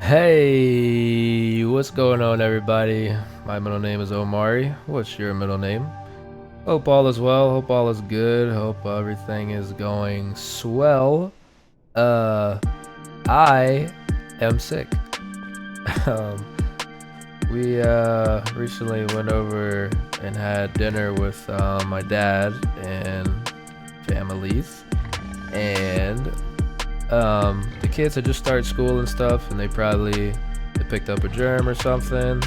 Hey, what's going on, everybody? My middle name is Omari. What's your middle name? Hope all is well. Hope all is good. Hope everything is going swell. Uh, I am sick. um, we recently went over and had dinner with my dad and families, and the kids had just started school and stuff, and they picked up a germ or something.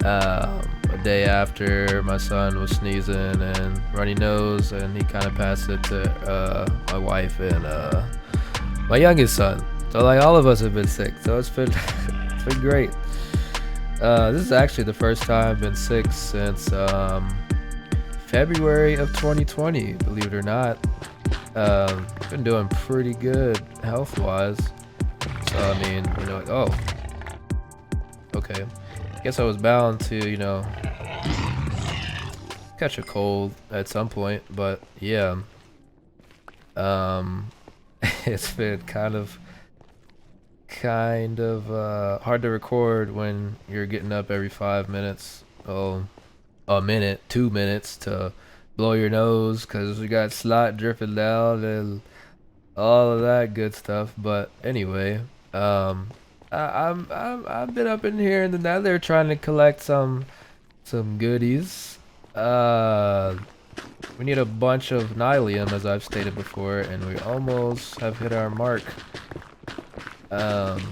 A day after, my son was sneezing and runny nose, and he kind of passed it to my wife and my youngest son. So like all of us have been sick. So it's been it's been great. This is actually the first time I've been sick since February of 2020. Believe it or not. Been doing pretty good health wise. So I mean, like, oh, okay. Guess I was bound to, catch a cold at some point, but yeah. Um, it's been kind of hard to record when you're getting up every 5 minutes. Oh, a minute, 2 minutes to blow your nose because we got snot dripping down and all of that good stuff. But anyway, I've been up in here in the nether trying to collect some goodies. Uh, we need a bunch of Nylium, as I've stated before, and we almost have hit our mark. Um,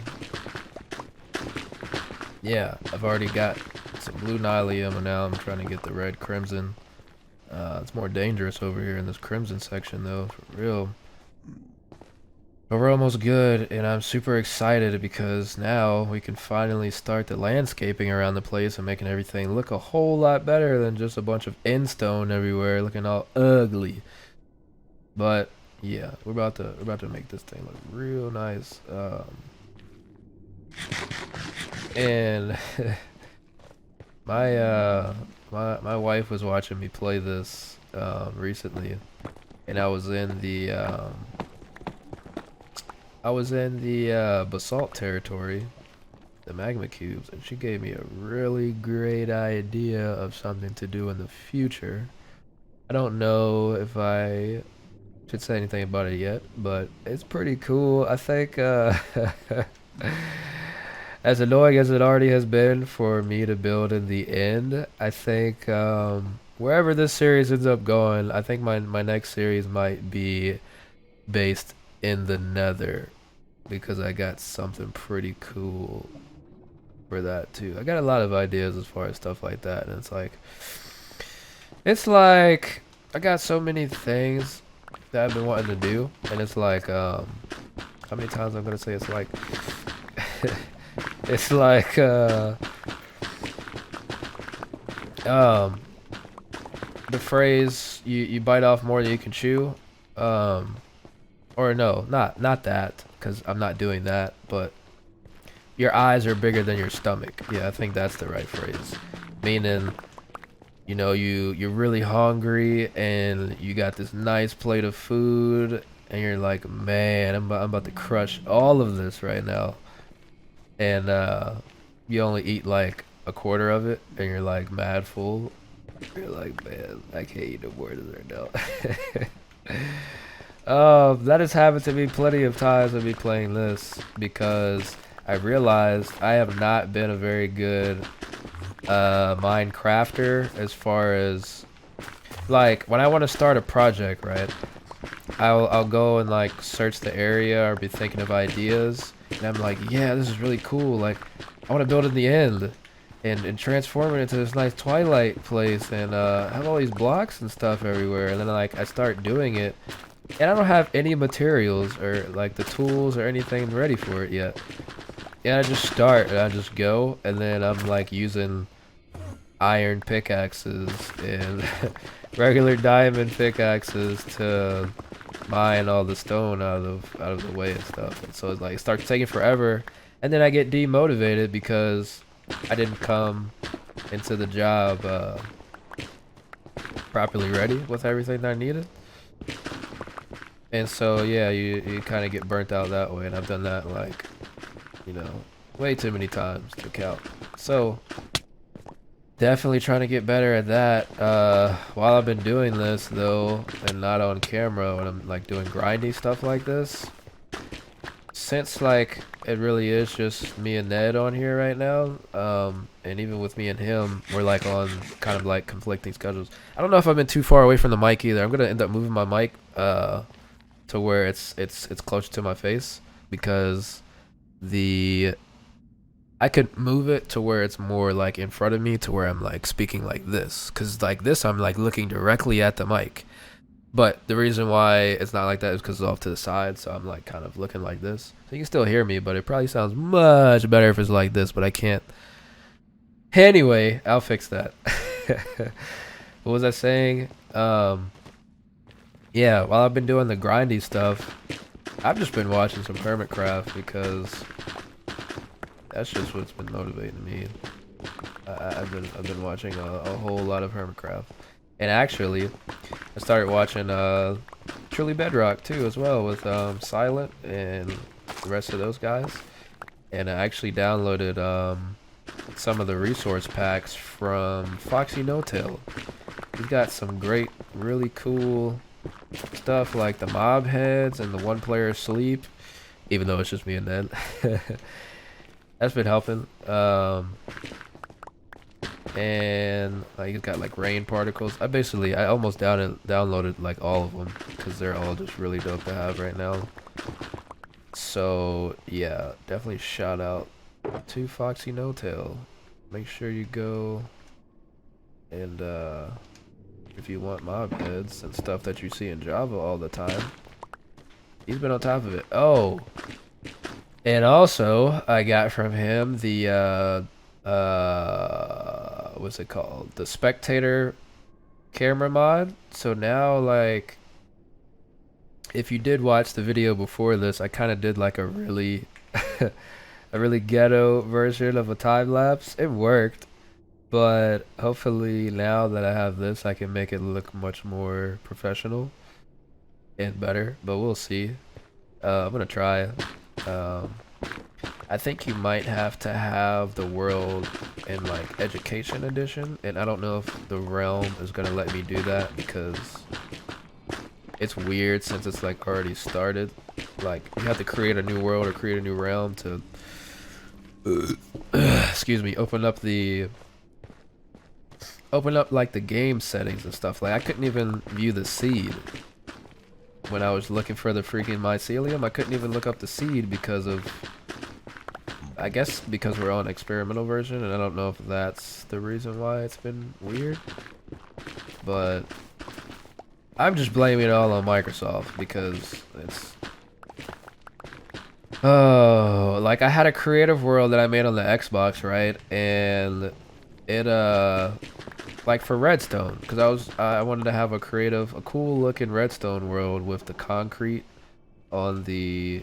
yeah, I've already got some blue Nylium, and now I'm trying to get the red Crimson. It's more dangerous over here in this Crimson section, though, for real. But we're almost good, and I'm super excited because now we can finally start the landscaping around the place and making everything look a whole lot better than just a bunch of end stone everywhere looking all ugly. But yeah, we're about to make this thing look real nice. And my wife was watching me play this recently, and I was in the basalt territory, the magma cubes, and she gave me a really great idea of something to do in the future. I don't know if I should say anything about it yet, but it's pretty cool. I think as annoying as it already has been for me to build in the end, I think wherever this series ends up going, I think my next series might be based in the Nether because I got something pretty cool for that too. I got a lot of ideas as far as stuff like that, and it's like I got so many things that I've been wanting to do, and it's like how many times I'm gonna say it's like it's like um the phrase you bite off more than you can chew. Um or no, not that, because I'm not doing that, but your eyes are bigger than your stomach. Yeah, I think that's the right phrase. Meaning, you're really hungry and you got this nice plate of food and you're like, man, I'm about to crush all of this right now. And you only eat like a quarter of it and you're like mad full. You're like, man, I can't eat no more of this right now. That has happened to me plenty of times with me playing this because I realized I have not been a very good Minecrafter as far as like when I want to start a project, right? I'll go and like search the area or be thinking of ideas, and I'm like, yeah, this is really cool. Like, I want to build in the end and transform it into this nice Twilight place and have all these blocks and stuff everywhere. And then like I start doing it, and I don't have any materials or like the tools or anything ready for it yet. Yeah, I just start and I just go, and then I'm like using iron pickaxes and regular diamond pickaxes to mine all the stone out of the way and stuff. And so it's like it starts taking forever, and then I get demotivated because I didn't come into the job properly ready with everything that I needed. And so yeah, you kind of get burnt out that way, and I've done that like, you know, Way too many times to count. So definitely trying to get better at that. While I've been doing this though, and not on camera when I'm like doing grindy stuff like this, since like it really is just me and Ned on here right now, and even with me and him, we're like on kind of like conflicting schedules. I don't know if I've been too far away from the mic either. I'm gonna end up moving my mic to where it's closer to my face because the I could move it to where it's more like in front of me to where I'm like speaking like this, because like this I'm like looking directly at the mic. But the reason why it's not like that is because it's off to the side, so I'm like kind of looking like this. So you can still hear me, but it probably sounds much better if it's like this, but I can't. Anyway, I'll fix that. What was I saying? Yeah, while I've been doing the grindy stuff, I've just been watching some Hermitcraft because that's just what's been motivating me. I've been watching a whole lot of Hermitcraft, and actually, I started watching Truly Bedrock too as well with Silent and the rest of those guys, and I actually downloaded some of the resource packs from Foxy No Tail. He's got some great, really cool stuff like the mob heads and the one player sleep, even though it's just me and Ned. That's been helping. And like he's got like rain particles. I almost downloaded like all of them because they're all just really dope to have right now. So yeah, definitely shout out to Foxy No Tail. Make sure you go and if you want mob heads and stuff that you see in Java all the time, he's been on top of it. Oh, and also I got from him the what's it called? The spectator camera mod. So now like if you did watch the video before this, I kind of did like a really a really ghetto version of a time lapse. It worked, but hopefully now that I have this, I can make it look much more professional and better, but we'll see. I'm gonna try. I think you might have to have the world in like education edition, and I don't know if the realm is gonna let me do that because it's weird since it's like already started. Like you have to create a new world or create a new realm to excuse me, open up like the game settings and stuff. Like I couldn't even view the seed when I was looking for the freaking mycelium. I couldn't even look up the seed because of, I guess because we're on experimental version, and I don't know if that's the reason why it's been weird, but I'm just blaming it all on Microsoft because it's like I had a creative world that I made on the Xbox, right? And it like for Redstone, because I wanted to have a cool looking Redstone world with the concrete on the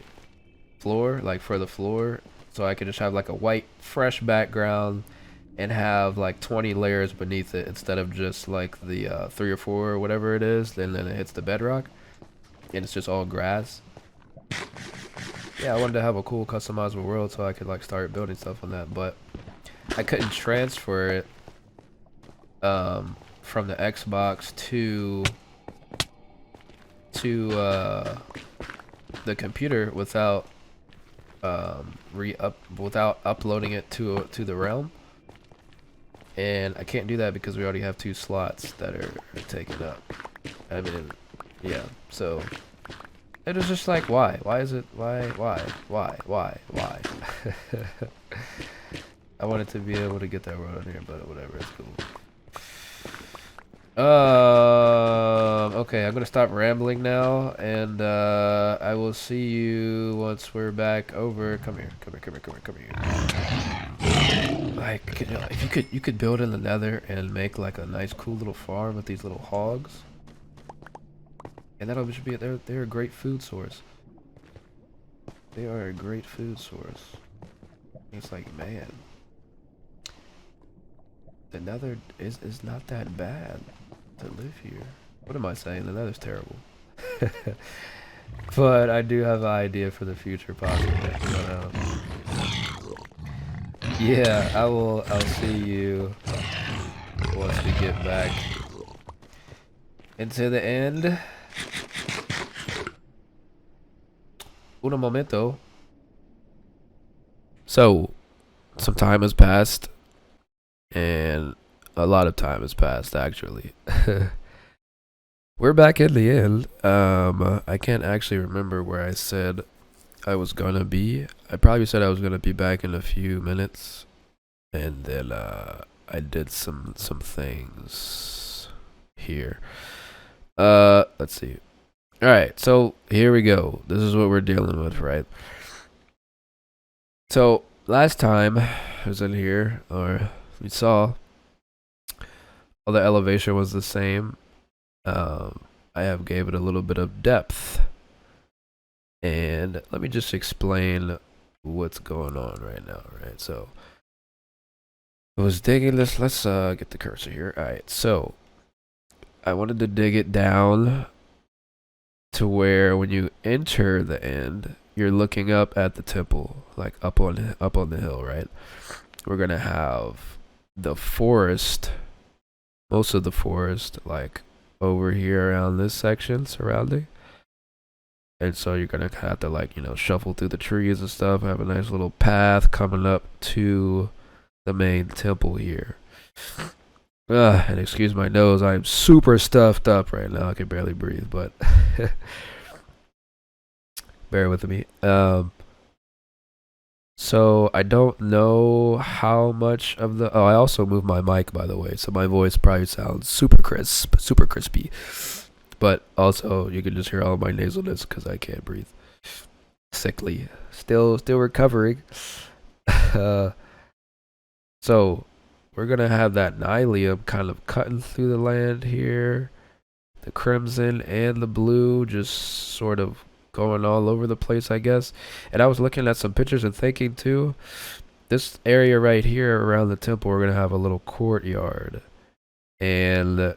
floor, like for the floor, so I could just have like a white fresh background and have like 20 layers beneath it instead of just like the 3 or 4 or whatever it is, then it hits the bedrock and it's just all grass. Yeah, I wanted to have a cool customizable world so I could like start building stuff on that, but I couldn't transfer it from the Xbox to the computer without without uploading it to the realm, and I can't do that because we already have 2 slots that are taken up. I mean, yeah, so it was just like, why is it why I wanted to be able to get that world on here, but whatever, it's cool. Okay, I'm gonna stop rambling now, and I will see you once we're back over. Come here. Like, if you could build in the Nether and make like a nice, cool little farm with these little hogs, and that'll just be they're a great food source. They are a great food source. It's like, man, the Nether is not that bad to live here. What am I saying? The Nether's terrible. But I do have an idea for the future, possibly. Yeah, I'll see you once we get back into the end. Un momento. So, some time has passed, and a lot of time has passed, actually. We're back in the end. I can't actually remember where I said I was gonna be. I probably said I was gonna be back in a few minutes, and then I did some things here. Let's see. All right, so here we go. This is what we're dealing with, right? So last time I was in here, or we saw all the elevation was the same. I have gave it a little bit of depth, and let me just explain what's going on right now, right? So I was digging this. Let's get the cursor here. All right, so I wanted to dig it down to where when you enter the end, you're looking up at the temple, like up on the hill, right? We're gonna have the forest, most of the forest, like over here around this section surrounding. And so you're gonna have to, like, you know, shuffle through the trees and stuff, have a nice little path coming up to the main temple here. And excuse my nose, I'm super stuffed up right now. I can barely breathe, but bear with me. So I don't know how much of the. Oh, I also moved my mic, by the way, so my voice probably sounds super crisp, super crispy. But also, you can just hear all my nasalness because I can't breathe. Sickly, still recovering. So we're gonna have that Mdlname kind of cutting through the land here. The crimson and the blue just sort of going all over the place, I guess. And I was looking at some pictures and thinking too, this area right here around the temple, we're gonna have a little courtyard, and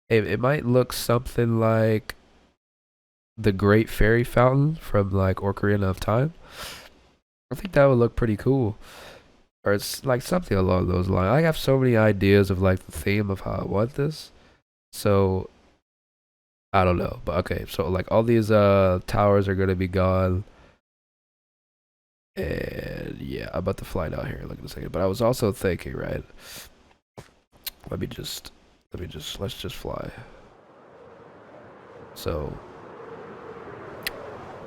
it might look something like the Great Fairy Fountain from like Ocarina of Time. I think that would look pretty cool, or it's like something along those lines. I have so many ideas of like the theme of how I want this, so I don't know. But okay, so like all these towers are gonna be gone. And yeah, I'm about to fly down here. Look in a second. But I was also thinking, right? Let's just fly. So,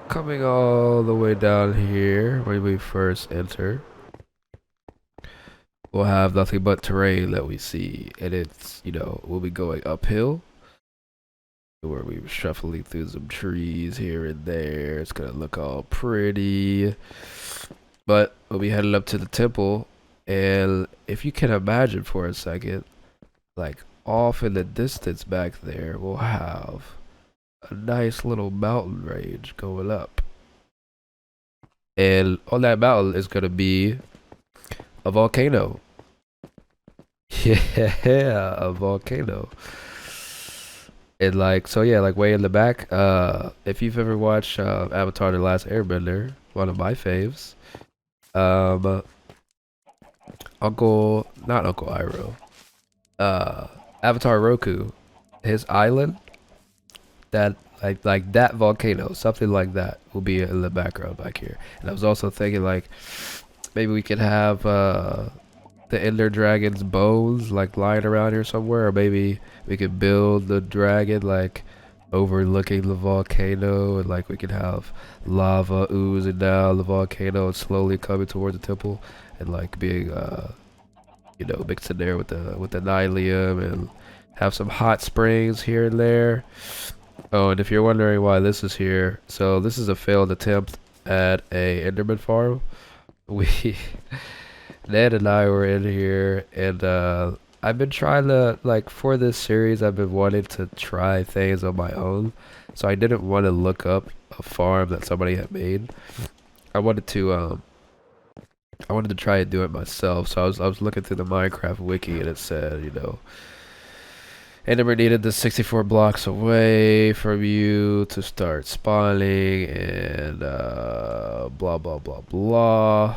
coming all the way down here when we first enter, we'll have nothing but terrain that we see. And it's, you know, we'll be going uphill, where we were shuffling through some trees here and there. It's gonna look all pretty. But we'll be heading up to the temple, and if you can imagine for a second, like off in the distance back there, we'll have a nice little mountain range going up. And on that mountain is gonna be a volcano. Yeah, a volcano. And like, so yeah, like way in the back, if you've ever watched Avatar: The Last Airbender, one of my faves, not Uncle Iroh, Avatar Roku, his island, that like that volcano, something like that will be in the background back here. And I was also thinking like maybe we could have the Ender Dragon's bones like lying around here somewhere, or maybe we could build the dragon like overlooking the volcano, and like we could have lava oozing down the volcano and slowly coming towards the temple, and like being you know, mixed in there with the Mdlname, and have some hot springs here and there. Oh, and if you're wondering why this is here, so this is a failed attempt at a Enderman farm. We Ned and I were in here, and I've been trying to, like, for this series, I've been wanting to try things on my own. So I didn't want to look up a farm that somebody had made. I wanted to try and do it myself. So I was looking through the Minecraft wiki, and it said, you know, Enderman needed this 64 blocks away from you to start spawning, and blah blah blah blah.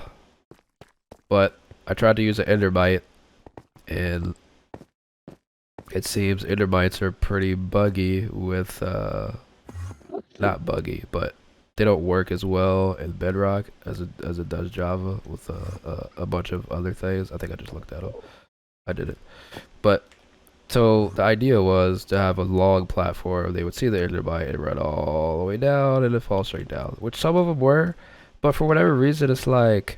But I tried to use an Endermite, and it seems Endermites are pretty buggy with, not buggy, but they don't work as well in Bedrock as it does Java with a bunch of other things. I think I just looked that up. I did it. But so the idea was to have a long platform. They would see the Endermite and run all the way down and then fall straight down, which some of them were, but for whatever reason, because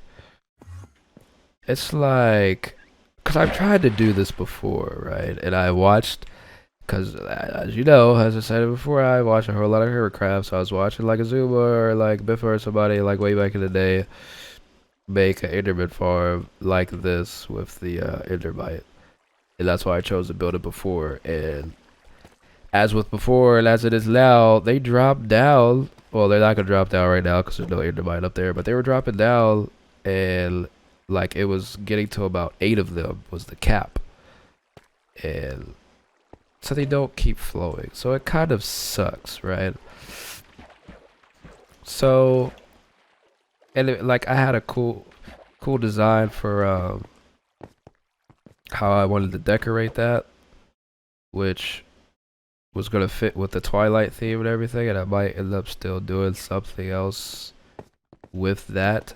I've tried to do this before, right? And I watched, because as you know, as I said before, I watched a whole lot of Hermitcraft, so I was watching like Azuma or like Biffa or somebody like way back in the day make an Enderman farm like this with the Endermite. And that's why I chose to build it before. And as with before and as it is now, they drop down. Well, they're not gonna drop down right now because there's no Endermite up there, but they were dropping down, and like it was getting to about 8 of them was the cap, and so they don't keep flowing. So it kind of sucks, right? So, and like I had a cool design for how I wanted to decorate that, which was gonna fit with the Twilight theme and everything, and I might end up still doing something else with that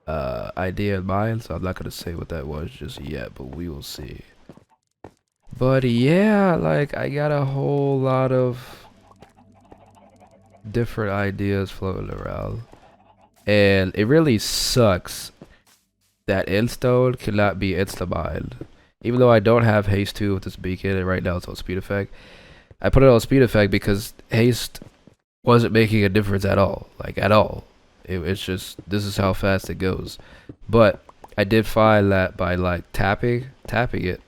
idea in mind. So I'm not gonna say what that was just yet, but we will see. But yeah, like I got a whole lot of different ideas floating around, and it really sucks that Endstone cannot be insta-mined. Even though I don't have haste 2 with this beacon, and right now it's on speed effect. I put it on speed effect because haste wasn't making a difference at all. Like, at all. It's just, this is how fast it goes. But I did find that by, like, tapping it,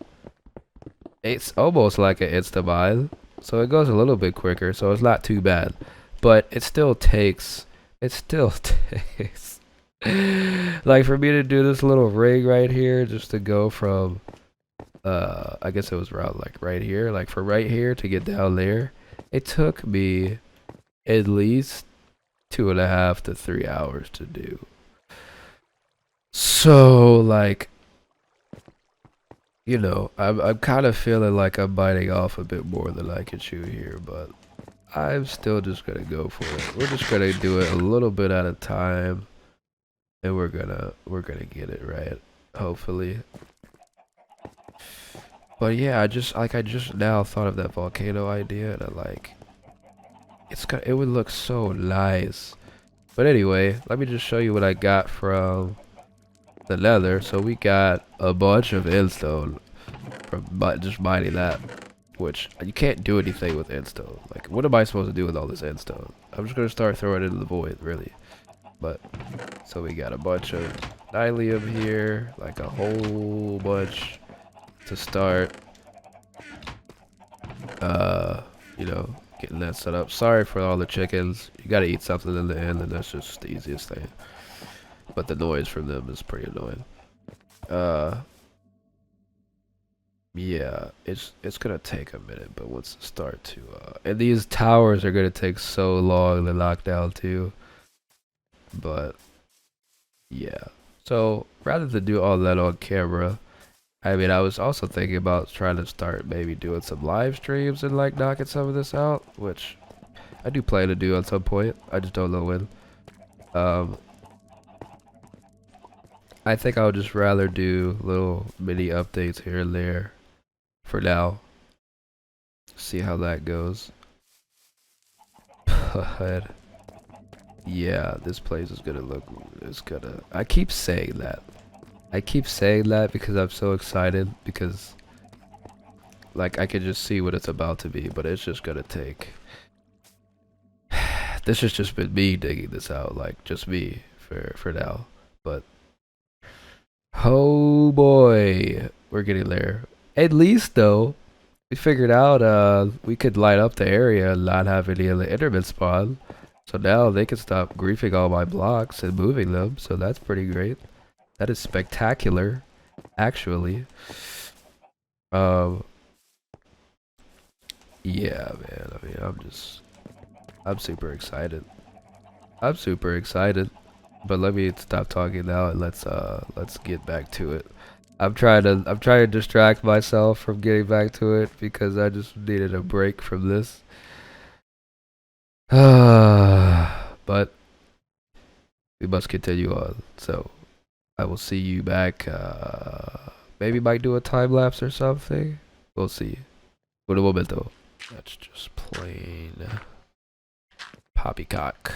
it's almost like an insta-mine. So it goes a little bit quicker, so it's not too bad. But it still takes, like, for me to do this little ring right here, just to go from, I guess it was around, like, right here, like, from right here to get down there, it took me at least 2.5 to 3 hours to do. So, like, you know, I'm kind of feeling like I'm biting off a bit more than I can chew here, but I'm still just gonna go for it. We're just gonna do it a little bit at a time, and we're gonna get it right, hopefully. But yeah, I just now thought of that volcano idea, and I like, it would look so nice. But anyway, let me just show you what I got from the nether. So we got a bunch of endstone from just mining that, which you can't do anything with endstone. Like, what am I supposed to do with all this endstone? I'm just gonna start throwing it into the void, really. But so we got a bunch of Mdlname here, like a whole bunch to start. You know, getting that set up. Sorry for all the chickens. You gotta eat something in the end, and that's just the easiest thing. But the noise from them is pretty annoying. Yeah, it's gonna take a minute, but once it start to and these towers are gonna take so long to knock down too. But yeah. So rather than do all that on camera, I mean, I was also thinking about trying to start maybe doing some live streams and like knocking some of this out, which I do plan to do at some point. I just don't know when. I think I would just rather do little mini updates here and there for now. See how that goes. But yeah, this place is gonna look, I keep saying that. I keep saying that because I'm so excited, because like I can just see what it's about to be, but it's just gonna take. This has just been me digging this out, like just me for now. But oh boy, we're getting there. At least though, we figured out we could light up the area and not have any of the Endermen spawn. So now they can stop griefing all my blocks and moving them, so that's pretty great. That is spectacular, actually. Yeah, man. I mean, I'm super excited. I'm super excited. But let me stop talking now and let's get back to it. I'm trying to distract myself from getting back to it because I just needed a break from this. But we must continue on. So I will see you back. Maybe might do a time lapse or something. We'll see. Por un momento. That's just plain poppycock.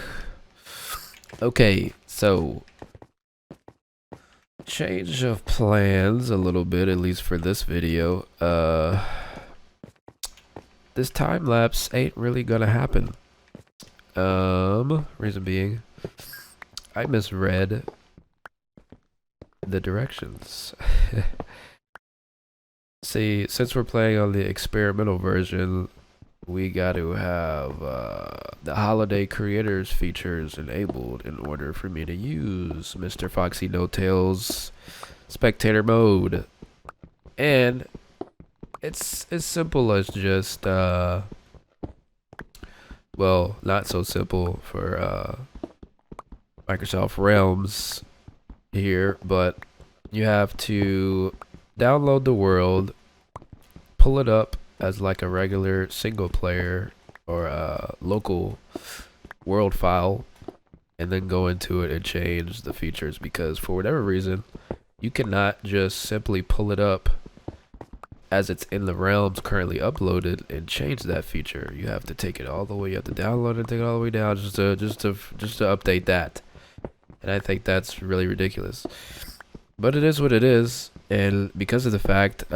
Okay, so change of plans a little bit, at least for this video. This time lapse ain't really gonna happen. Reason being, I misread the directions. See, since we're playing on the experimental version, we got to have the holiday creators features enabled in order for me to use Mr. Foxy No Tails spectator mode. And it's as simple as just well, not so simple for Microsoft Realms here, but you have to download the world, pull it up as like a regular single player or local world file, and then go into it and change the features, because for whatever reason you cannot just simply pull it up as it's in the realms currently uploaded and change that feature. You have to take it all the way, you have to download it and take it all the way down just to update that. And I think that's really ridiculous. But it is what it is, and because of the fact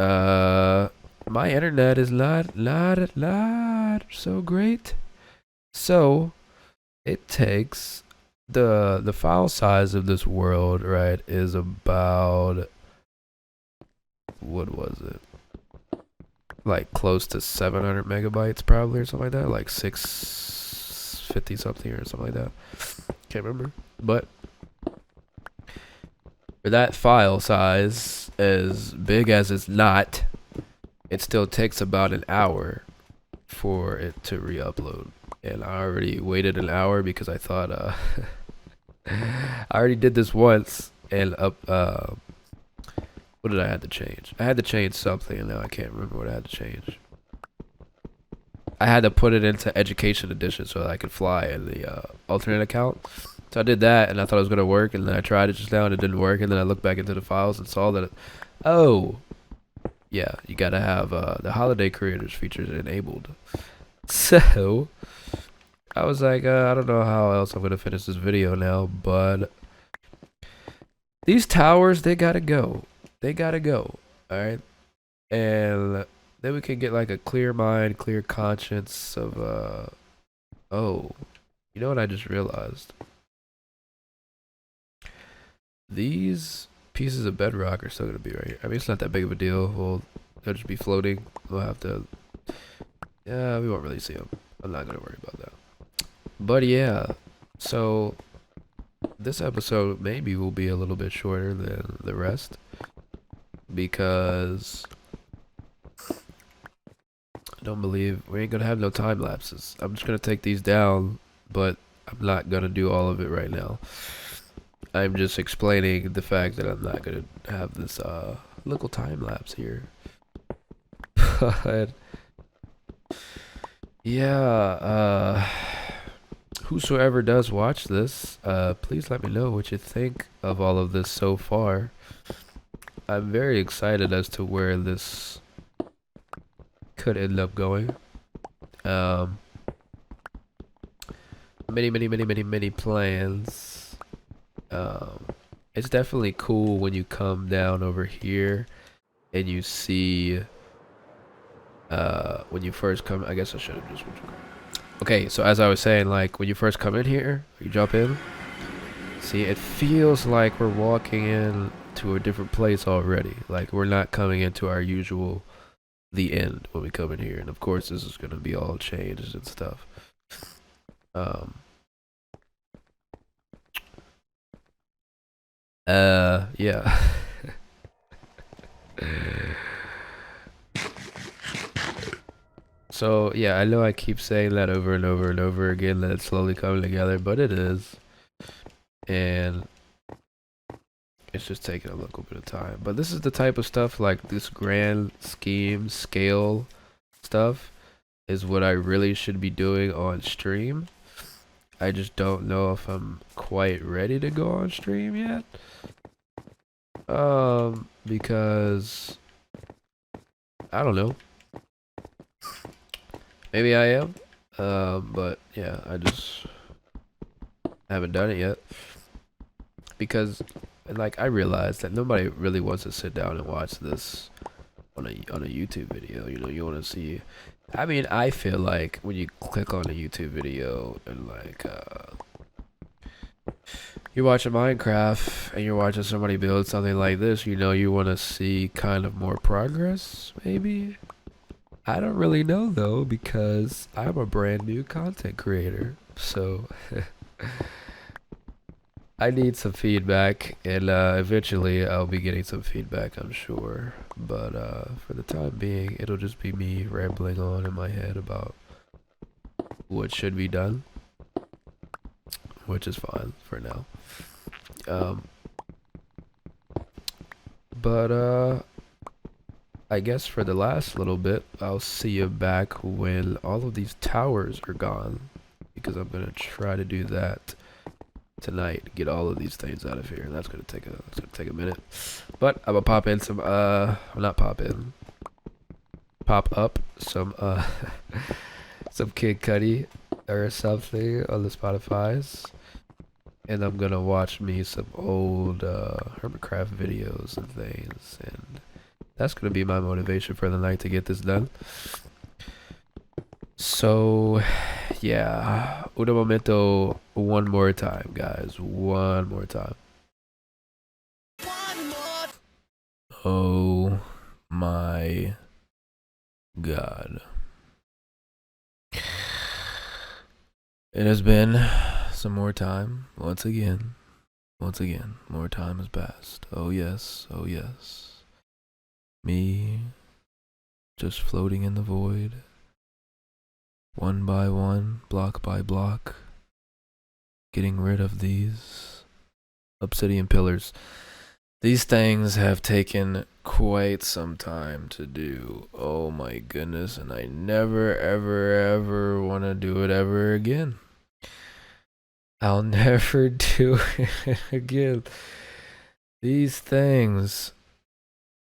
my internet is not so great, so it takes the file size of this world, right, is about, what was it, like close to 700 megabytes probably, or something like that, like 650 something or something like that, can't remember. But for that file size, as big as it's not, it still takes about an hour for it to re-upload. And I already waited an hour because I thought I already did this once, and what did I have to change? I had to change something, and now I can't remember what I had to change. I had to put it into education edition so that I could fly in the alternate account. So I did that, and I thought it was going to work, and then I tried it just now, and it didn't work, and then I looked back into the files and saw that oh, yeah, you got to have the holiday creators features enabled. So I was like, I don't know how else I'm going to finish this video now, but these towers, they got to go. They got to go, all right? And then we can get like a clear mind, clear conscience of, oh, you know what I just realized? These pieces of bedrock are still gonna be right here. I mean, it's not that big of a deal. They'll just be floating. We'll have to, yeah, we won't really see them. I'm not gonna worry about that. But yeah, so this episode maybe will be a little bit shorter than the rest, because I don't believe we ain't gonna have no time lapses. I'm just gonna take these down, but I'm not gonna do all of it right now. I'm just explaining the fact that I'm not gonna have this little time lapse here. But yeah, whosoever does watch this, please let me know what you think of all of this so far. I'm very excited as to where this could end up going. Many plans. It's definitely cool when you come down over here and you see when you first come, I guess I should have just okay, so as I was saying, like when you first come in here, you jump in, see, it feels like we're walking in to a different place already. Like we're not coming into our usual the end when we come in here, and of course this is gonna be all changed and stuff. Yeah. So yeah, I know I keep saying that over and over and over again, that it's slowly coming together, but it is. and it's just taking a little bit of time. But this is the type of stuff, like this grand scheme scale stuff is what I really should be doing on stream. I just don't know if I'm quite ready to go on stream yet. Because I don't know. Maybe I am. But yeah, I just haven't done it yet. Because like I realized that nobody really wants to sit down and watch this on a YouTube video. You know, you want to see. I mean, I feel like when you click on a YouTube video and like you're watching Minecraft and you're watching somebody build something like this, you know, you want to see kind of more progress, maybe. I don't really know though, because I'm a brand new content creator, so I need some feedback, and eventually I'll be getting some feedback, I'm sure. But for the time being, it'll just be me rambling on in my head about what should be done, which is fine for now. But I guess for the last little bit, I'll see you back when all of these towers are gone, because I'm gonna try to do that tonight. Get all of these things out of here, and that's gonna take a minute. But I'm gonna pop in some pop up some some Kid Cudi or something on the Spotify's, and I'm gonna watch me some old Hermitcraft videos and things, and that's gonna be my motivation for the night to get this done. So yeah, un momento, one more time, guys, one more time. Oh my god, it has been some more time. Once again, more time has passed. Oh yes, me just floating in the void, one by one, block by block, getting rid of these obsidian pillars. These things have taken quite some time to do. Oh my goodness, and I never ever want to do it ever again. I'll never do it again. These things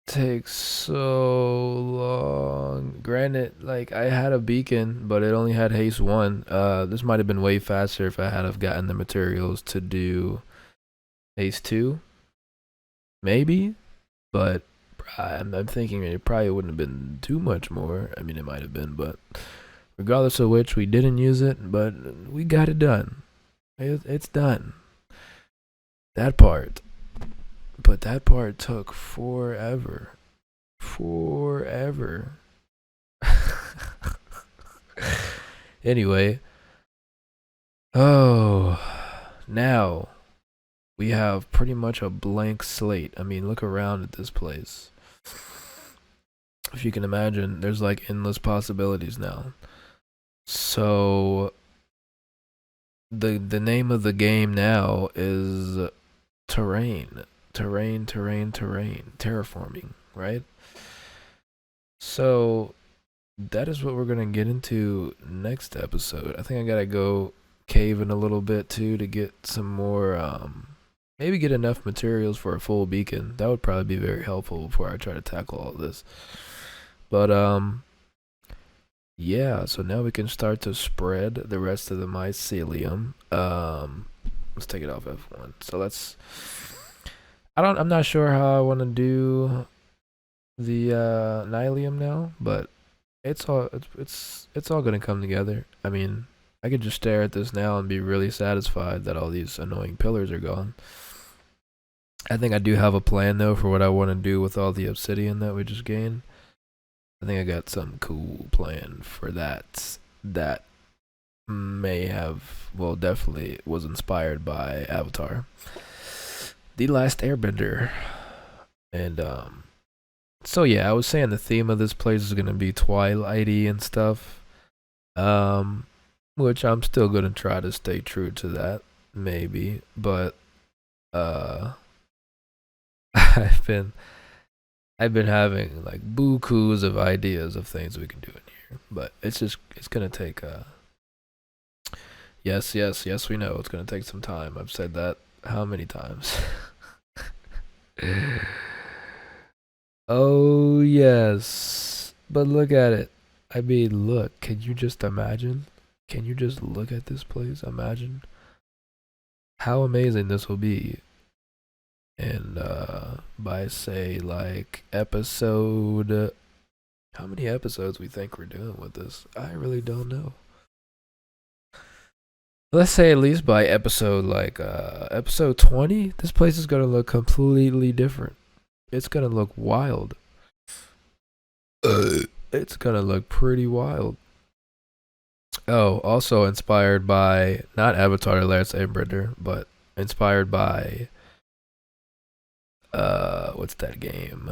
take so long. Granted, like I had a beacon, but it only had haste 1. This might have been way faster if I had have gotten the materials to do haste 2. Maybe, but I'm thinking it probably wouldn't have been too much more. I mean, it might have been, but regardless of which, we didn't use it, but we got it done. It's done. That part. But that part took forever. Anyway. Oh. Now. We have pretty much a blank slate. I mean, look around at this place. If you can imagine, there's like endless possibilities now. So the name of the game now is terrain, terraforming, right? So that is what we're gonna get into next episode. I think I gotta go caving a little bit too to get some more maybe get enough materials for a full beacon. That would probably be very helpful before I try to tackle all this. But yeah, so now we can start to spread the rest of the mycelium. Let's take it off F1. So let's I'm not sure how I want to do the nylium now, but it's all gonna come together. I mean, I could just stare at this now and be really satisfied that all these annoying pillars are gone. I think I do have a plan though for what I want to do with all the obsidian that we just gained. I think I got some cool plan for that. That may have, well, definitely was inspired by Avatar, The Last Airbender. And so yeah, I was saying the theme of this place is gonna be twilighty and stuff. Which I'm still gonna try to stay true to that, maybe. But Uh, I've been having like bukus of ideas of things we can do in here, but it's gonna take yes, we know it's gonna take some time. I've said that how many times? Oh yes, but look at it. I mean, look. Can you just imagine? Can you just look at this place? Imagine how amazing this will be. And by say like episode, how many episodes we think we're doing with this? I really don't know. Let's say at least by episode like episode 20, this place is gonna look completely different. It's gonna look wild. It's gonna look pretty wild. Oh, also inspired by not Avatar: The Last Airbender, but inspired by what's that game?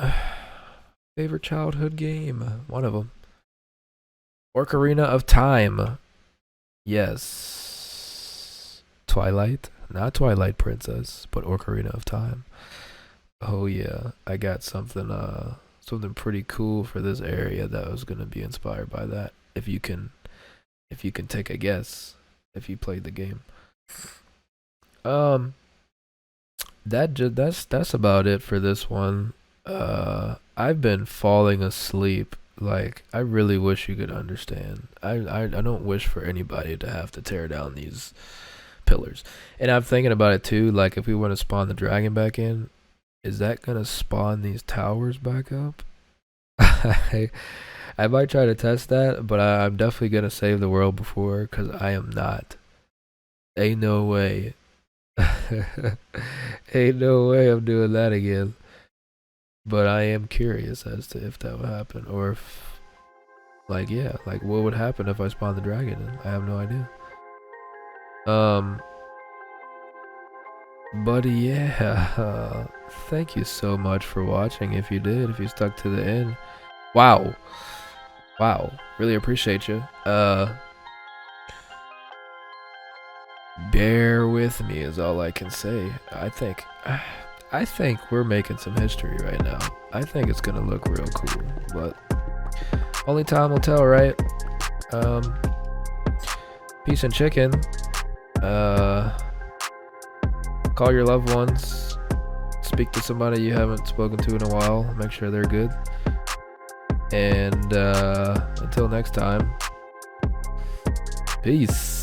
Favorite childhood game, one of them. Ocarina of Time. Yes. Twilight, not Twilight Princess, but Ocarina of Time. Oh yeah, I got something pretty cool for this area that was gonna be inspired by that. If you can take a guess, if you played the game. That's about it for this one. I've been falling asleep. Like, I really wish you could understand. I don't wish for anybody to have to tear down these pillars. And I'm thinking about it too, like if we want to spawn the dragon back in, is that gonna spawn these towers back up? I might try to test that, but I'm definitely gonna save the world before, cause I am not. Ain't no way. Ain't no way I'm doing that again. But I am curious as to if that would happen, or if, like, yeah, like what would happen if I spawned the dragon in? I have no idea. But yeah, thank you so much for watching. If you did, if you stuck to the end, wow, really appreciate you. Bear with me is all I can say. I think we're making some history right now. I think it's gonna look real cool, but only time will tell, right? Peace and chicken. Call your loved ones. Speak to somebody you haven't spoken to in a while. Make sure they're good. And until next time, peace.